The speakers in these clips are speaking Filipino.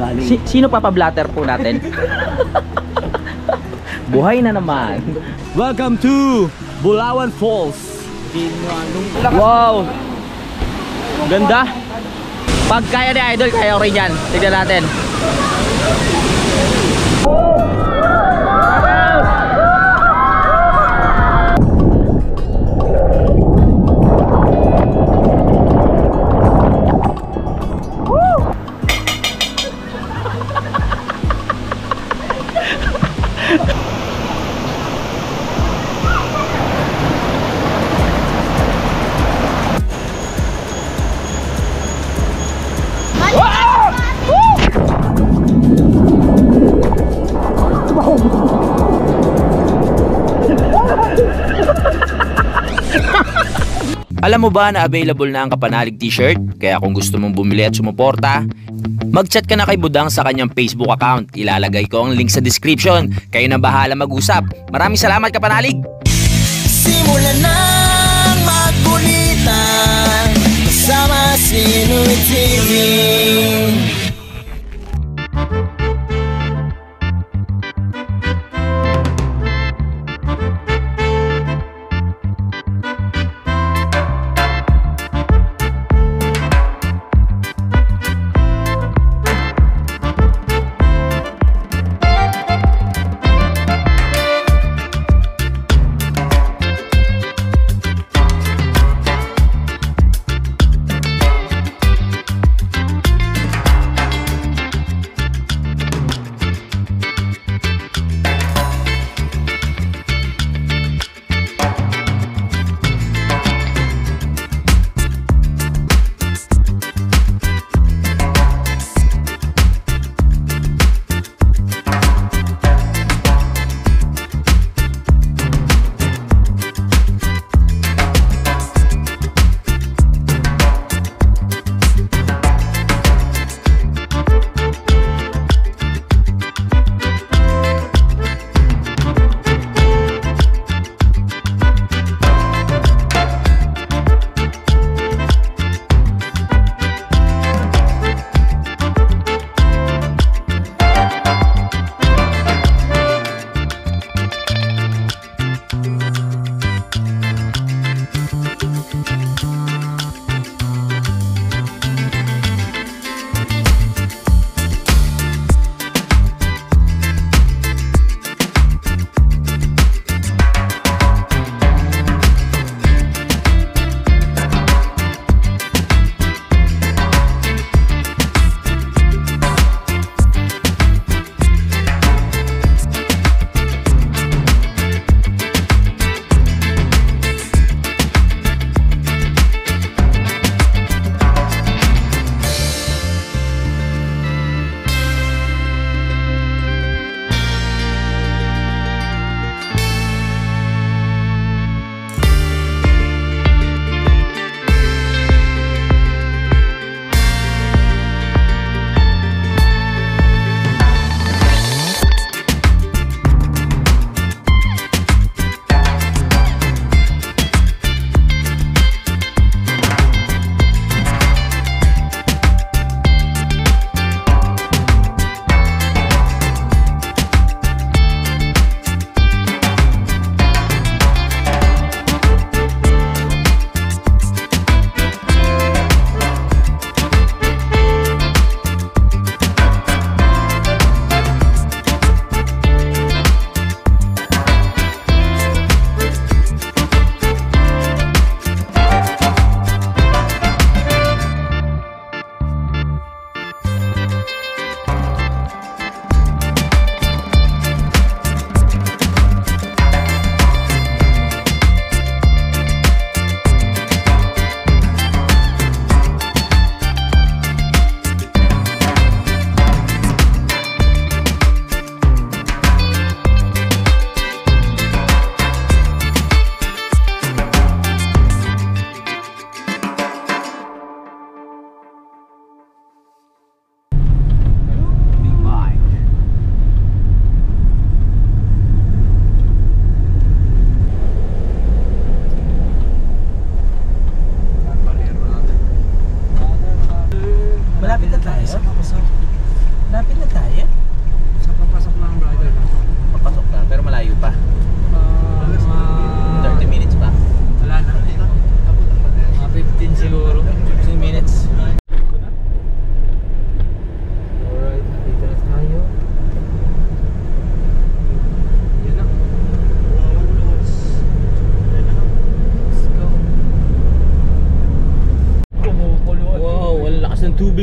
galing. Sino papablatter po natin? Buhay na naman. Welcome to Bulawan Falls. Wow. Ganda. Pag kaya ni Idol, kaya ko rin yan. Tignan natin. Alam mo ba na available na ang Kapanalig t-shirt? Kaya kung gusto mong bumili at sumuporta, mag-chat ka na kay Budang sa kanyang Facebook account. Ilalagay ko ang link sa description. Kayo na bahala mag-usap. Maraming salamat, Kapanalig! Simulan na magkulitan kasama si Nuy TV.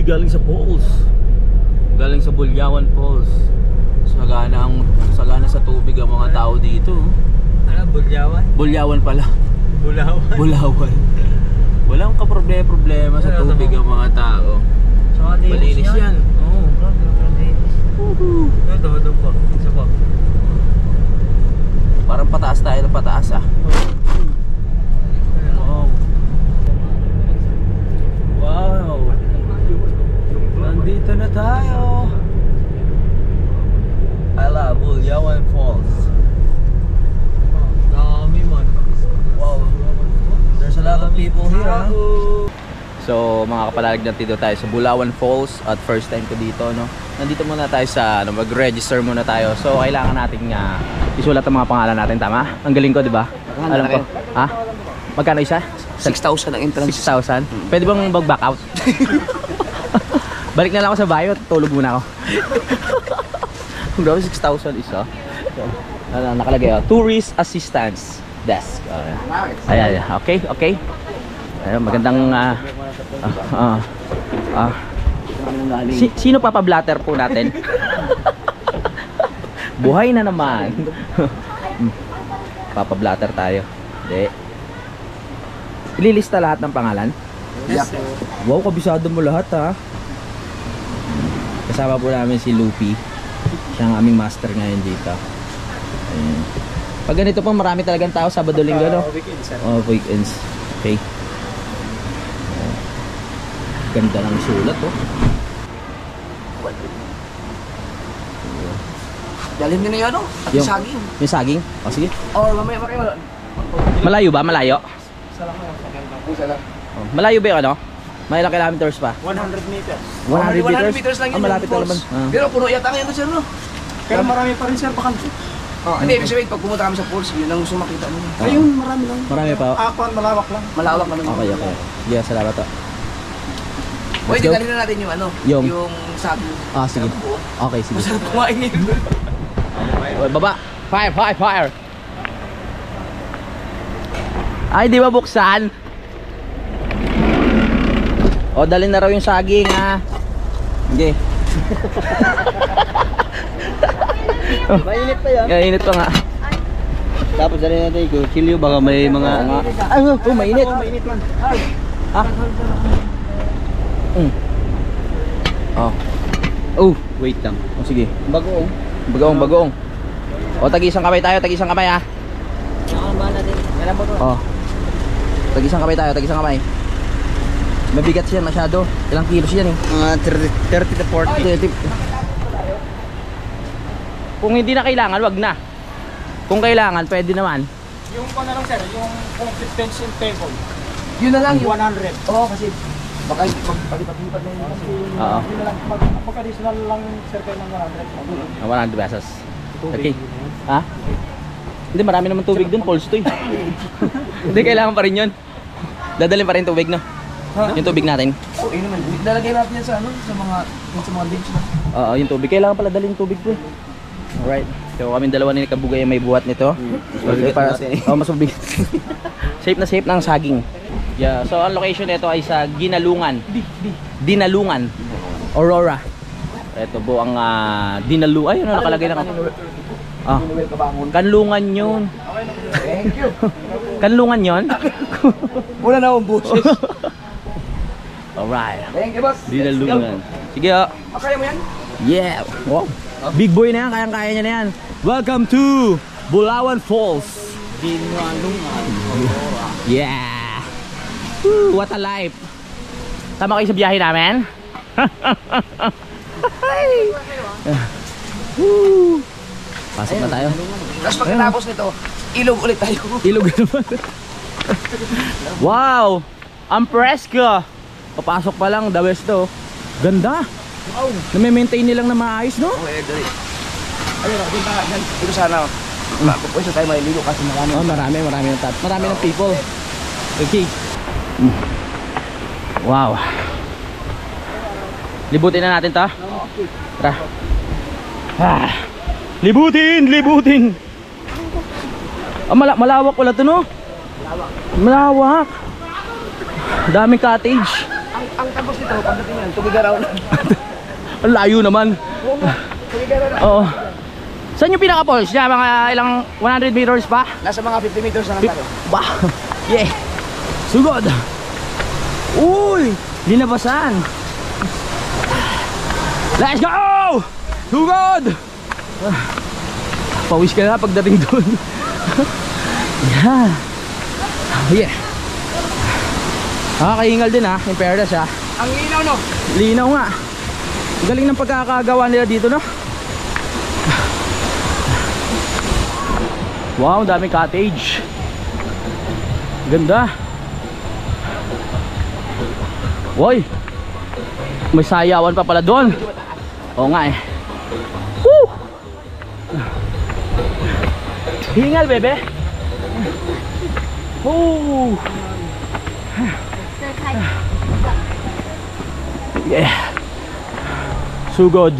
galing sa falls. Galing sa Bulyawan Falls. Sagana sa tubig ang mga tao dito. Ano, Bulyawan? Bulyawan pala. Bulawan? Bulawan. Walang kaproblema sa tubig ang mga tao. Saka Malinis yan. Oo. Ito po. Isa po. Parang pataas tayo ng pataas ah. Wow. Wow. Nandito na tayo. Ala, Bulyawan Falls. Dami man. Wow. There's a lot of people here ah. So mga kapalalig, nandito tayo sa Bulyawan Falls at first time ko dito, no. Nandito muna tayo sa mag-register muna tayo. So kailangan nating isulat ang mga pangalan natin, tama? Ang galing ko, 'di ba? Alam ko. Ha? Magkano isa? 6,000 ang entrance. 6,000. Pwede bang mag-back out? Balik na lang ako sa bayo, tulog muna ako. Kung daw 6,000 isa. Nakalagay Tourist Assistance Desk. Ayan, okay, okay. Ayun, magandang sino papablatter po natin? Buhay na naman. Papablatter tayo. Hindi. Ililista lahat ng pangalan? Yes. Wow, kabisado mo lahat ha. Kasama po namin si Lupi. Siya ang aming master ngayon dito. Ayan. Pag ganito po, marami talagang tao Sabado, Linggo, no? Weekends. Oh, weekends. Okay. Ganda ng sulat, oh. Dalim nyo na yun, no? At Yung- saging. Yung saging? O, sige. Or mamaya wala. Malayo ba? Malayo? Isa lang. Oh, malayo ba yung ano? May ilang kilometers pa? 100 meters. 100 meters lang yun. Malapit na yung naman. falls. Pero puno yata ngayon, sir, no? Pero marami pa rin sir, bakante. Hindi, ibig sabihin, pag pumunta kami sa falls, yun ang gusto makita mo. Ayun, marami lang. Marami pa. Akuan, malawak lang. Malawak naman. Okay, okay. Sige, salamat to. Pwede go. dalhin na natin yung ano, Yung- saging. Ah, sige. Okay, sige. Masarap kumain yun. Oh, baba. Fire, fire, fire. Ay, di ba buksan? O, dalhin na raw yung saging, ha? Sige. Mainit pa yan. Init pa nga. Tapos dali natin yung chilyo, baka may mga... Ay, mainit. Mainit man. Ha? Oh. Oh, Wait lang. oh sige. Bagoong. Bagoong, bagoong. O, tag-isang kamay tayo, tag-isang kamay, ha? Nakakamba natin. Alam mo to. Oh. Tag-isang kamay tayo, tag-isang kamay. Mabigat siya masyado. Ilang kilos yan, eh? Mga 30 to 40. Kung hindi na kailangan, wag na. Kung kailangan, pwede naman. Yung pa na lang sir, yung complete fence and table. Yun na lang yung... 100. Oo, kasi baka magpalipat-lipat na yun. Oo. Yun na lang, pag-additional lang sir kayo ng 100. 100 pesos. Okay. Ha? Hindi, marami naman tubig dun. Falls to, eh. Hindi, kailangan pa rin yun. Dadalhin pa rin tubig, no? Yung tubig natin. Oo, yun naman. Lalagay natin yan sa ano, sa mga beach na. Oo, yung tubig. Kailangan pala dalhin yung tubig to, eh. Alright. So kami dalawa ni Kabugay may buhat nito. Para mas mabigat. Safe na safe ng saging. Yeah, so ang location nito ay sa Ginalungan. Dinalungan. Aurora. Ito po ang Dinalungan. Ayun, nakalagay na. Ah. Kanlungan 'yun. Thank you. Kanlungan 'yon. Wala na akong buses. Alright. Thank you, boss. Dinalungan. Sige, oh. Kaya mo yan? Yeah. Wow. Big boy na yan, kayang-kaya niya na yan. Welcome to Bulyawan Falls. Dinalungan. Yeah. Woo, what a life. Tama kayo sa biyahe namin? Woo. Pasok na tayo. Tapos pagkatapos nito, ilog ulit tayo. Ilog naman. Wow. Ang presko. Papasok pa lang, the best to. Ganda. Wow. Na-maintain nilang na maayos, no? Okay, dali. Ayun, ako punta yan. Dito sana. Pwede tayo maliligo kasi marami. Oh, marami ng people. Okay. Wow. Libutin na natin 'to. Tara. Ah. Libutin. Malawak pala 'to, no? Malawak. Daming cottage. ang tagos nito, pagdating yan, Tugigaraw na. Ang layo naman. Oo nga, Tugigaraw na. Oo. Saan yung pinaka-falls niya? Mga ilang 100 meters pa? Nasa mga 50 meters na lang tayo. Ba? Yeah. Sugod. Uy! Linabasan. Let's go! Sugod! Pawis ka na pagdating doon. Yeah. Yeah. Nakakahingal din ha, in fairness ha. Ang ilaw no? Linaw nga. Galing ng pagkakagawa nila dito no. Wow, daming cottage. Ganda. Woy, may sayawan pa pala doon. Oo nga eh. Woo! Hingal bebe. Woo! Yeah. Sugod.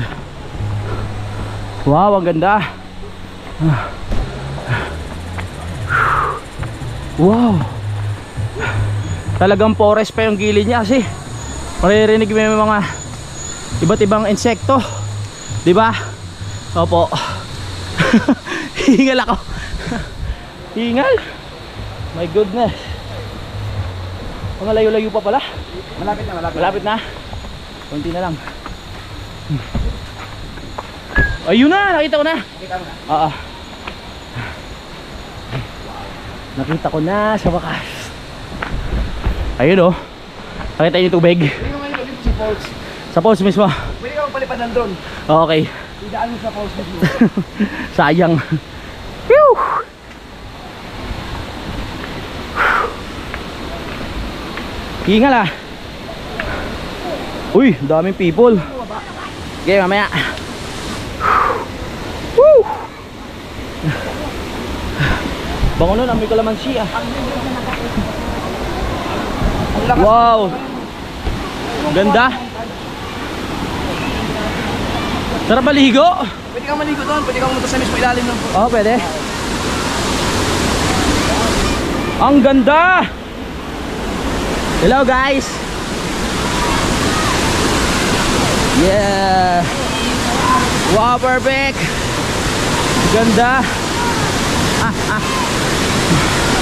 Wow, ang ganda. Wow. Talagang forest pa yung gilid niya kasi maririnig mo yung mga iba't ibang insekto. Diba? Opo. Hingal ako. Hingal. My goodness. Mga layo-layo pa pala. Malapit na, malapit. Malapit na. Konti na lang. Ayun na, nakita ko na. Nakita mo na. Oo. Nakita ko na sa wakas. Ayun oh. Nakita niyo yung tubig. Pwede ka ngayon ulit sa falls. Sa falls mismo. Pwede ka magpalipad nandun. Okay. Idaan mo sa falls mismo. Sayang. Phew! Hingal ah. Uy, daming people. Okay, mamaya. Woo! Bango nun, amoy kalamansi ah. Wow! Ganda. Sarap maligo. Pwede kang maligo doon, pwede kang pumunta sa mismo ilalim ng falls. Oh, pwede. Ang ganda. Hello guys. Yeah. Wow, perfect. Ganda.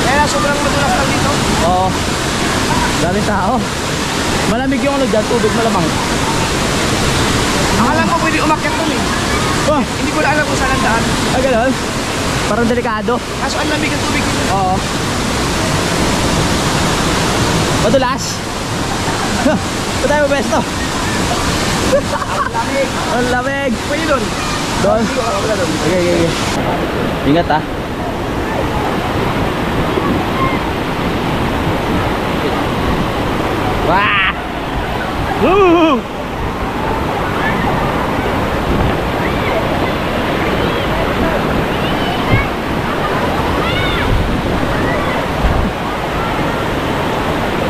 Kaya sobrang madulas lang dito. Oo. Daming tao. Malamig yung ano dyan, tubig malamang. Akala ko pwede umakyat doon eh. Oh, Hindi ko na alam kung saan ang daan. ay ganun. Parang delikado. Kaso ang lamig ang tubig dito. Oo. Madulas. Saan tayo mabesto? Lamig. Ang lamig. Pwede doon. Doon. Wala doon. Okay. Ingat ah. Wah! Woo!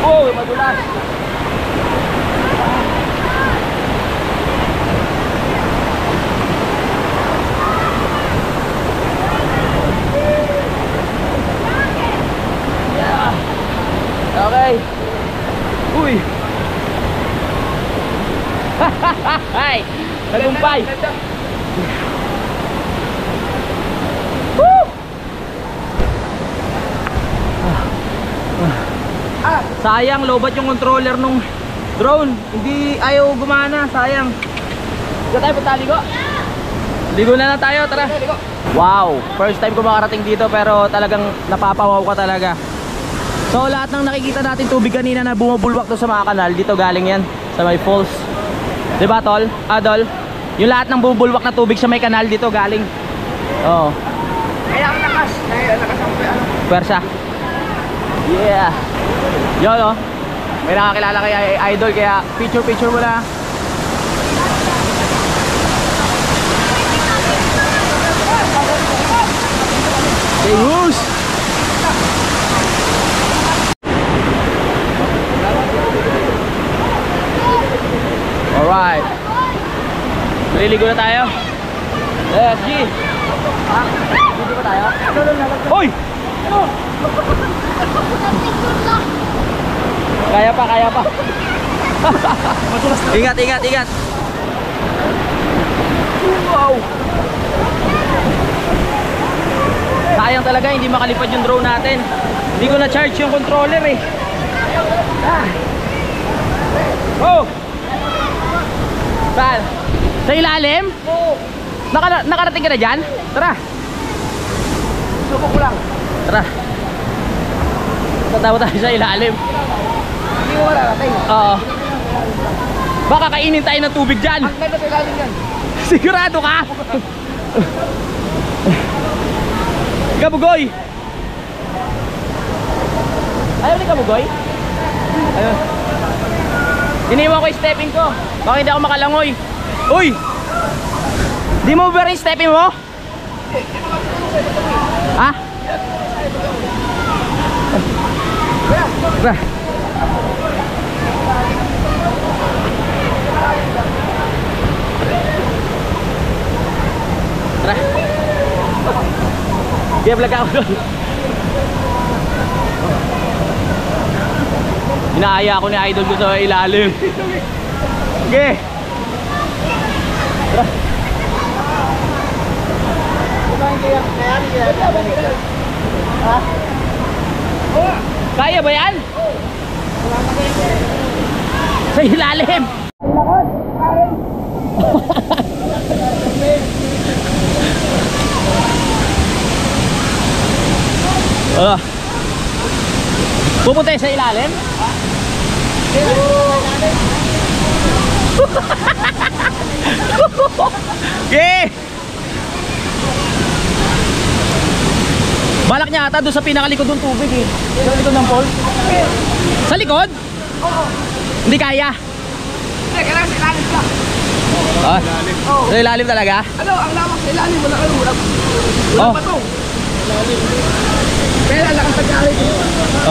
Oh, madulas. Okay. Uy. Hay. Tagumpay. Woo! Sayang, lobat yung controller nung drone. Hindi ayaw gumana, sayang. Dito tayo punta, ligo. Ligo na lang tayo, tara. Wow, first time ko makarating dito pero talagang napapawaw ka talaga. So lahat ng nakikita natin tubig kanina na bumubulwak doon sa mga kanal, dito galing yan sa may falls. Diba tol? Adol? Yung lahat ng bumubulwak na tubig sa may kanal dito galing. Oo. Kaya ang lakas. Kaya ang lakas ang ano. Pwersa. Yeah. Yun oh. May nakakilala kay Idol kaya picture mo na. Hey, who's? Alright. Maliligo na tayo. Let's go. Dito ba tayo? Hoy! Kaya pa. Ingat, ingat, ingat. Wow. Sayang talaga, hindi makalipad yung drone natin. Hindi ko na-charge yung controller eh. Oh! Saan? Sa ilalim? Oo. Nakarating ka na dyan? Tara. Suko ko lang. Tara. Tatawa tayo sa ilalim. Hindi mo mararating. Oo. Baka kainin tayo ng tubig dyan. Ang ganda sa ilalim yan. Sigurado ka? Kabugoy! Ayaw ni Kabugoy? Ayun. Iniwan ko yung stepping ko. Baka hindi ako makalangoy. Uy! Di mo ba rin stepping mo? Ha? Tara. Tara. Kaya vlog ako doon. Inaaya ako ni Idol doon sa ilalim. Okay. Tara. Kaya ba yan? Sa ilalim. Pupunta sa ilalim? Okay. Balak niya ata doon sa pinakalikod ng tubig eh. Sa likod ng pool. Sa likod? Oo. Hindi kaya. Hindi, kailangan sa ilalim ka. Ah, sa ilalim talaga? Ano, ang lawak sa ilalim. Wala kayo. Wala Oh. pa to. Pero alam kang pagkari.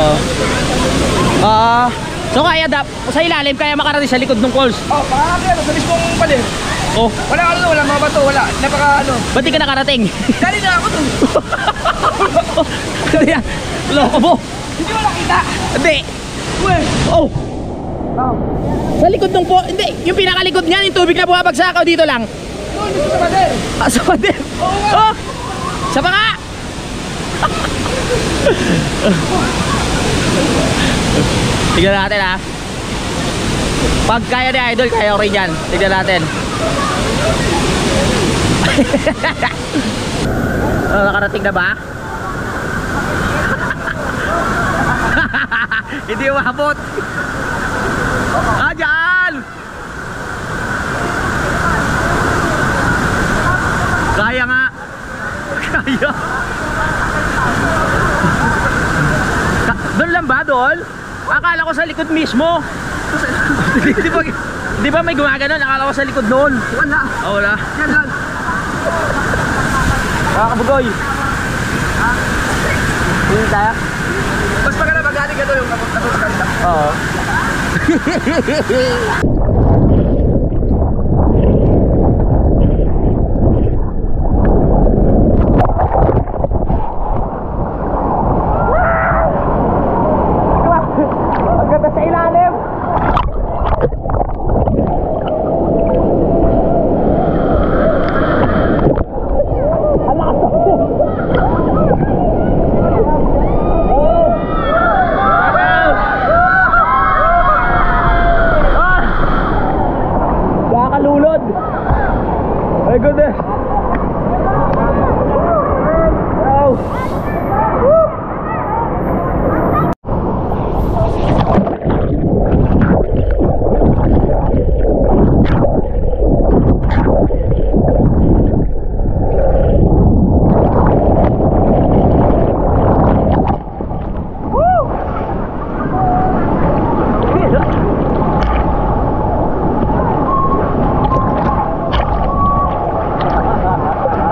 Oo. So kaya sa ilalim kaya makarating sa likod ng falls. Oh, pakakakaya. Sa mismong palir. Oh, Wala ano, wala mga bato. Wala. Napaka ano. ba't di ka nakarating? Dali na ako dun. Hindi loko mo. Hindi mo nakita. Hindi. Oh. Sa likod ng po, hindi, yung pinakalikod niyan, yung tubig na bumabagsak dito lang. Doon, dito sa pader. Ah, sa pader. Oo nga. Oh. Sa baka. Tignan natin ha. Pag kaya ni Idol, kaya ko rin yan. Tignan natin. Nakarating na ba? Hindi umabot. Ah, dyan! Kaya nga. Kaya. Doon lang ba, Dol? Akala ko sa likod mismo. Di ba may gumaganon? Akala ko sa likod noon. Wala. Oh, wala. Yan lang. Kabugoy. Hindi tayo? Mas maganda magaling ka doon yung kapag sa kanila. Oo. Ang ganda sa ilalim. Nakakalulod. My goodness. Wow.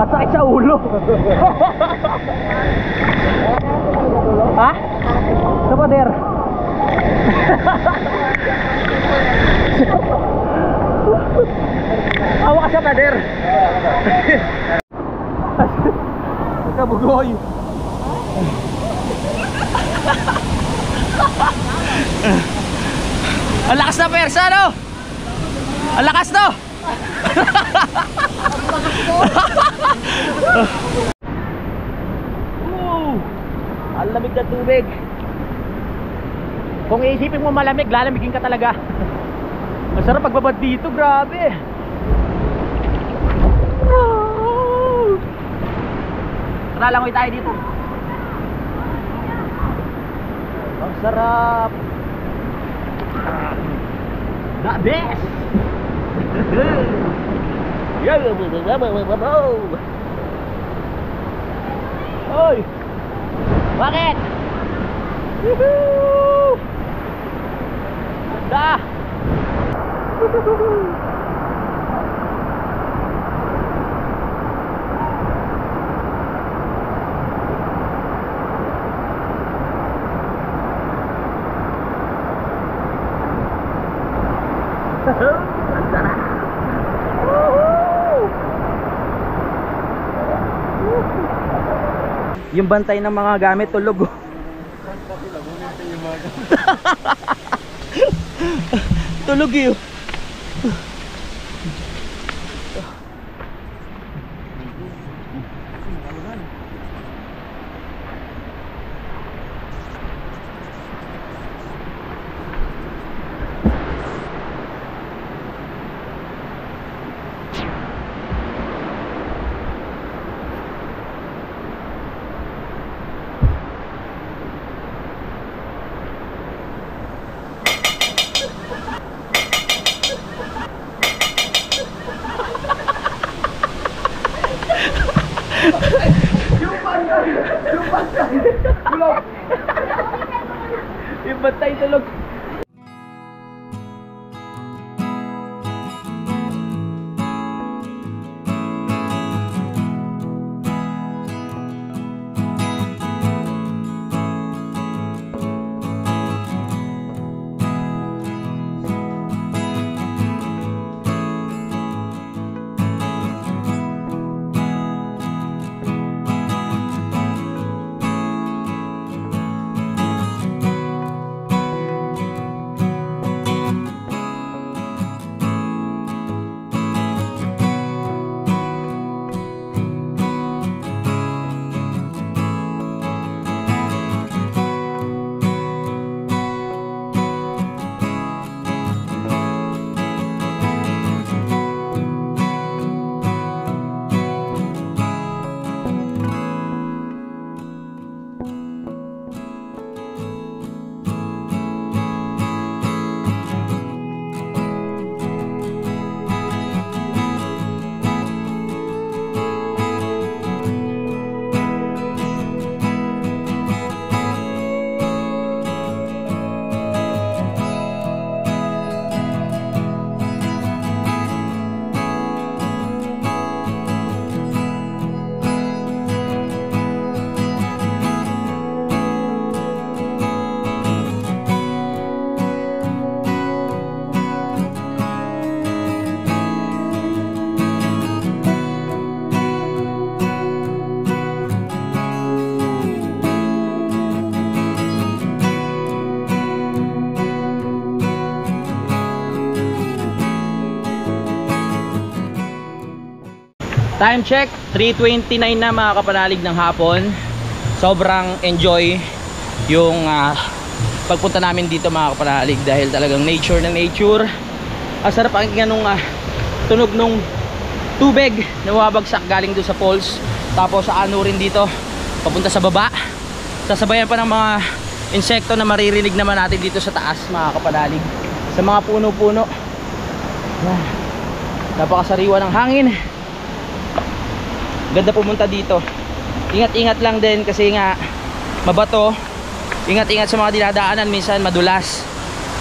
Sakit sa ulo. Ha? Sa pader. Awa ka sa pader. Kabugoy. Ang lakas na persa, no? Ang lakas, no? Ang lamig na tubig. Kung iisipin mo malamig, lalamigin ka talaga. Masarap pagbabad dito, grabe. Tara, langoy tayo dito. Ang sarap. The best. Oy. Bakit? Woohoo! Ganda! Yung bantay ng mga gamit tulog. Tulog yun. Yung bantay tulog. Time check, 3:29 na mga kapanalig ng hapon. Sobrang enjoy yung pagpunta namin dito mga kapanalig dahil talagang nature na nature. Ang sarap pakinggan nung tunog nung tubig na bumabagsak galing doon sa falls. Tapos sa ano rin dito papunta sa baba. Sasabayan pa ng mga insekto na maririnig naman natin dito sa taas mga kapanalig. Sa mga puno-puno. Napakasariwa ng hangin. Ganda pumunta dito. Ingat-ingat lang din kasi nga mabato. Ingat-ingat sa mga dinadaanan, minsan madulas.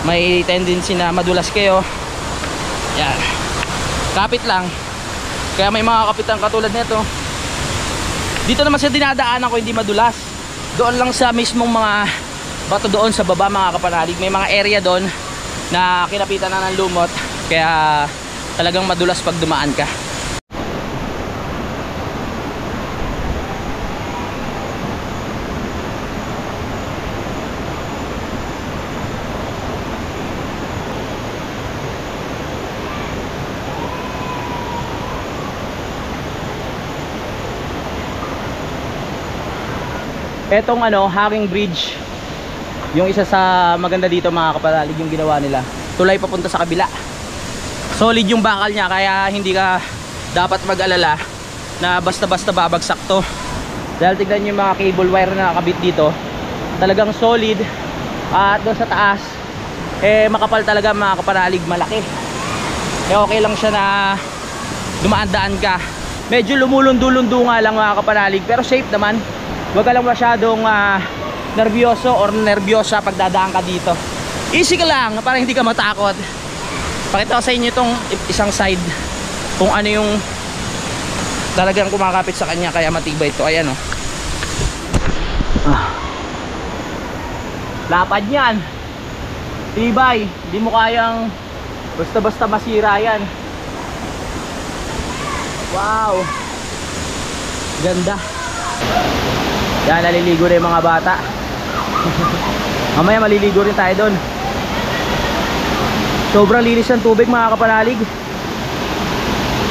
May tendency na madulas kayo. Yan. Kapit lang. Kaya may mga kapitan katulad nito. Dito naman sa dinadaanan ko hindi madulas. Doon lang sa mismong mga bato doon sa baba mga kapanalig. May mga area doon na kinapitan na ng lumot. Kaya talagang madulas pag dumaan ka. Etong ano, hanging bridge, yung isa sa maganda dito mga kapanalig yung ginawa nila. Tulay papunta sa kabila. Solid yung bakal niya kaya hindi ka dapat mag-alala na basta-basta babagsak to. Dahil tignan nyo yung mga cable wire na nakakabit dito, talagang solid. At doon sa taas makapal talaga mga kapanalig, malaki. Okay lang siya na dumaan-daan ka. Medyo lumulundo-lundo nga lang mga kapanalig, pero safe naman. Huwag ka lang masyadong nervyoso or nervyosa pag dadaan ka dito. Easy ka lang para hindi ka matakot. Pakita ko sa inyo itong isang side kung ano yung talagang kumakapit sa kanya kaya matibay ito. Ayan o. Lapad yan, tibay, hindi mo kayang basta-basta masira yan. Wow, ganda. Yan, naliligo na yung mga bata. Mamaya maliligo rin tayo doon. Sobrang linis ng tubig mga kapanalig.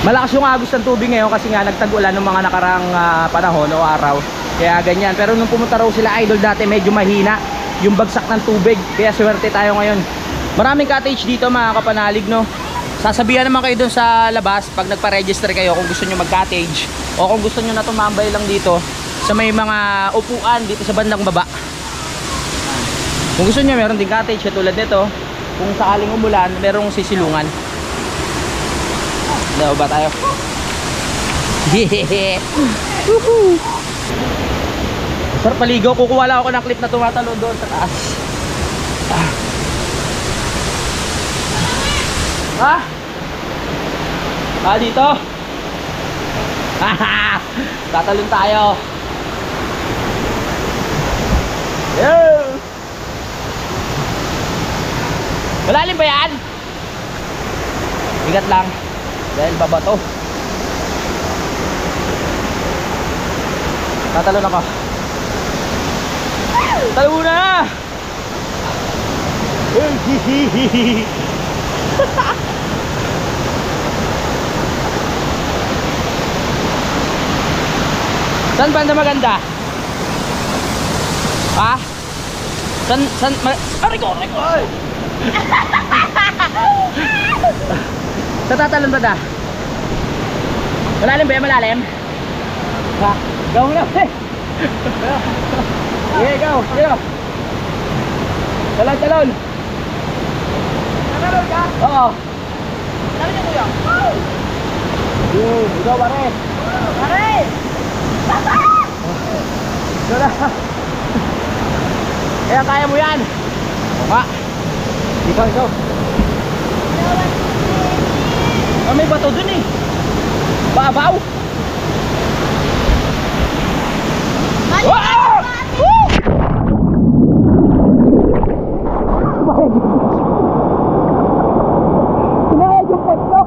Malakas yung agos ng tubig ngayon kasi nga nagtag-ulan ng mga nakarang panahon o araw. Kaya ganyan. Pero nung pumunta raw sila idol dati, medyo mahina yung bagsak ng tubig. Kaya swerte tayo ngayon. Maraming cottage dito mga kapanalig, no. Sasabihan naman kayo dun sa labas pag nagpa-register kayo kung gusto nyo mag-cottage o kung gusto nyo na tumambay lang dito sa may mga upuan dito sa bandang baba. Kung gusto nyo meron din cottage tulad nito. Kung sakaling umulan merong sisilungan. Daw ba tayo? Yeah. Sarap paligo. Kukuha lang ako ng clip na tumatalo doon sa taas. Dito. Tatalon tayo. Yeah. Malalim ba yan? Ingat lang dahil babato. Tatalon ako. Talon na! Saan banda maganda? Ha? San Reko. Sa tatalon ba da? Malalim ba yan? Malalim? Ha? Gawin na eh. Okay, go. Go. Talon. Talon ka? Oo. Talon niya kuya. Go pare. Pare! Go na. Kaya kaya mo yan. Ikaw. May bato dun eh. Babaw. Wow! Sumayad yung potlo.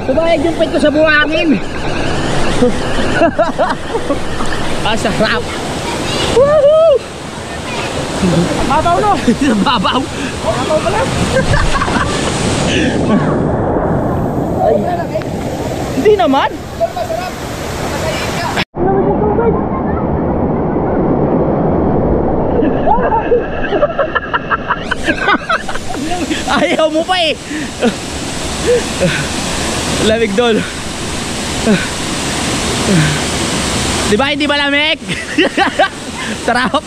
Sumayad yung pet ko sa buhangin. Sarap. Woohoo! Babaw no? Babaw. Babaw pala. Ay. Hindi naman. Ayaw mo pa eh. Lamig doon. Diba hindi malamig? Sarap.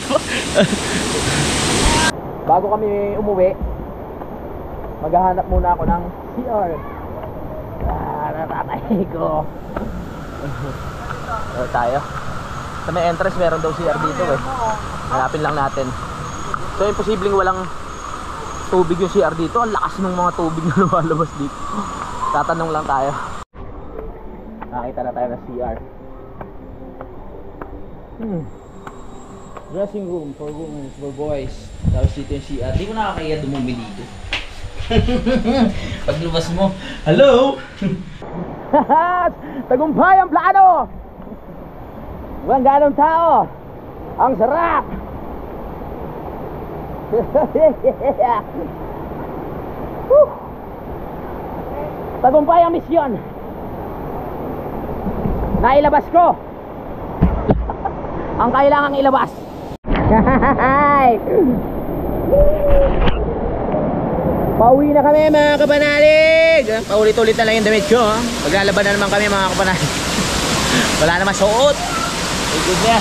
Bago kami umuwi, maghahanap muna ako ng CR. Natatay ko. Tayo. Sa may entrance meron daw CR dito eh. Hanapin lang natin. So imposibleng walang tubig yung CR dito. Ang lakas ng mga tubig na lumalabas dito. Tatanong lang tayo. Nakita na tayo ng CR. Dressing room for women, for boys. Tapos dito yung CR. Di ko nakakaya dumumi dito. Paglabas mo, hello! Tagumpay ang plano! Walang ganong tao. Ang sarap! Tagumpay ang misyon. Nailabas ko ang kailangang ilabas. Pauwi na kami mga kapanalig. Paulit-ulit na lang yung damit ko. Maglalaban na naman kami mga kapanalig. Wala naman suot. Good na.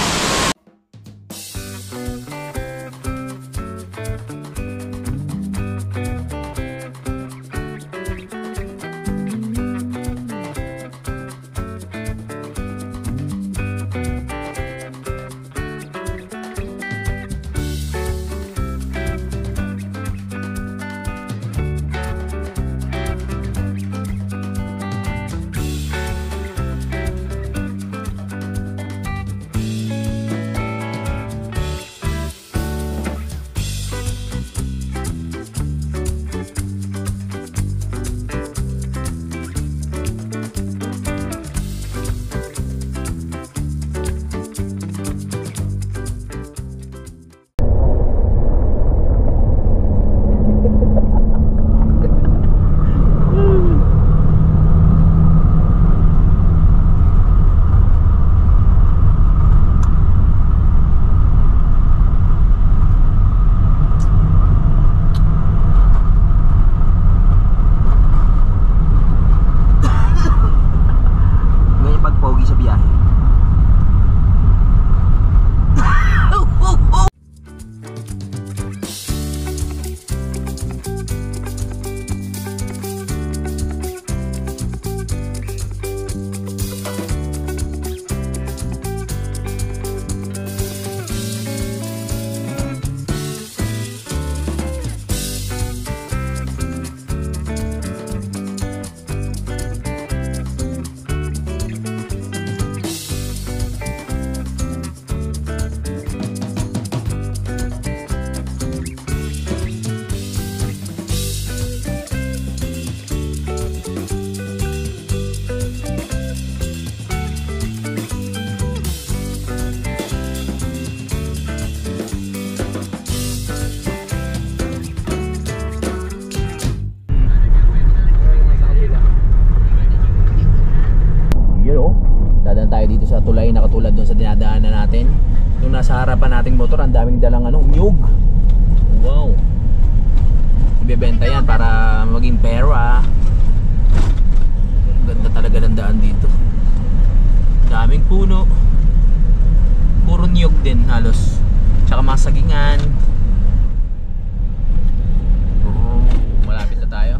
Tulay na katulad doon sa dinadaanan natin. Yung nasa harapan nating motor, ang daming dalang nyug. Wow. Ibebenta yan para maging pera. Ganda talaga ng daan dito. Daming puno. Puro nyug din halos. Tsaka mga sagingan. Malapit na tayo.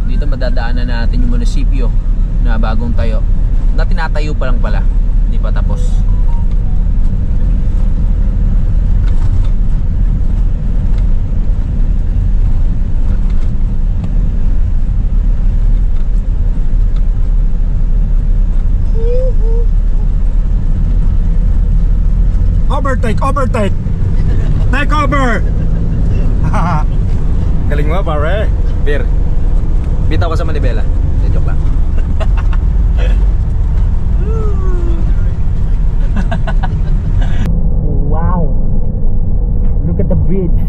Dito madadaanan natin yung munisipyo na bagong tayo. Na tinatayo pa lang pala. Hindi pa tapos. Overtake! Overtake! Take over! Galing mo pare. Beer. Bitaw ka sa manibela. Joke lang. Wow. Look at the bridge.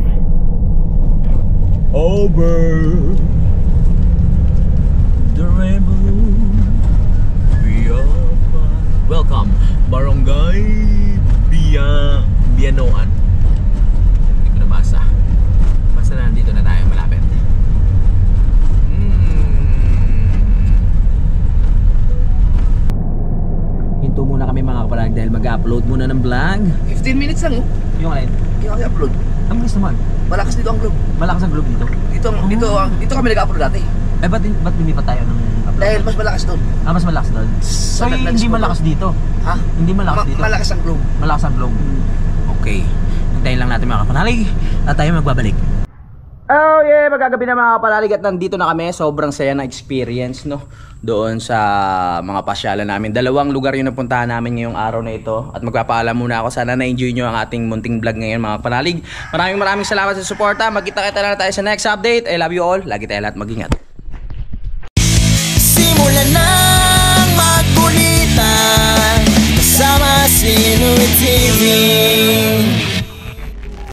Over the rainbow. Welcome, Barangay Bianoan. Hindi ko nabasa. Basta na nandito na tayo malapit. Hinto muna kami mga kapanalig dahil mag-upload muna ng vlog. 15 minutes lang Yung alin? Yung upload. Ang bilis naman. Malakas dito ang globe. Malakas ang globe dito. Dito kami nag-upload dati. Eh ba't lumipat tayo ng upload? Dahil mas malakas doon. Ah, mas malakas doon? So hindi malakas dito? Ha? Hindi malakas dito? Malakas ang globe. Malakas ang globe. Okay. Hintayin lang natin mga kapanalig at tayo magbabalik. Oh yeah, magagabi na mga kapanalig at nandito na kami. Sobrang saya na experience no doon sa mga pasyalan namin. 2 lugar yung napuntahan namin ngayong araw na ito. At magpapaalam muna ako. Sana na-enjoy nyo ang ating munting vlog ngayon mga kapanalig. Maraming salamat sa suporta. Magkita-kita na tayo sa next update. I love you all. Lagi tayo lahat mag-ingat.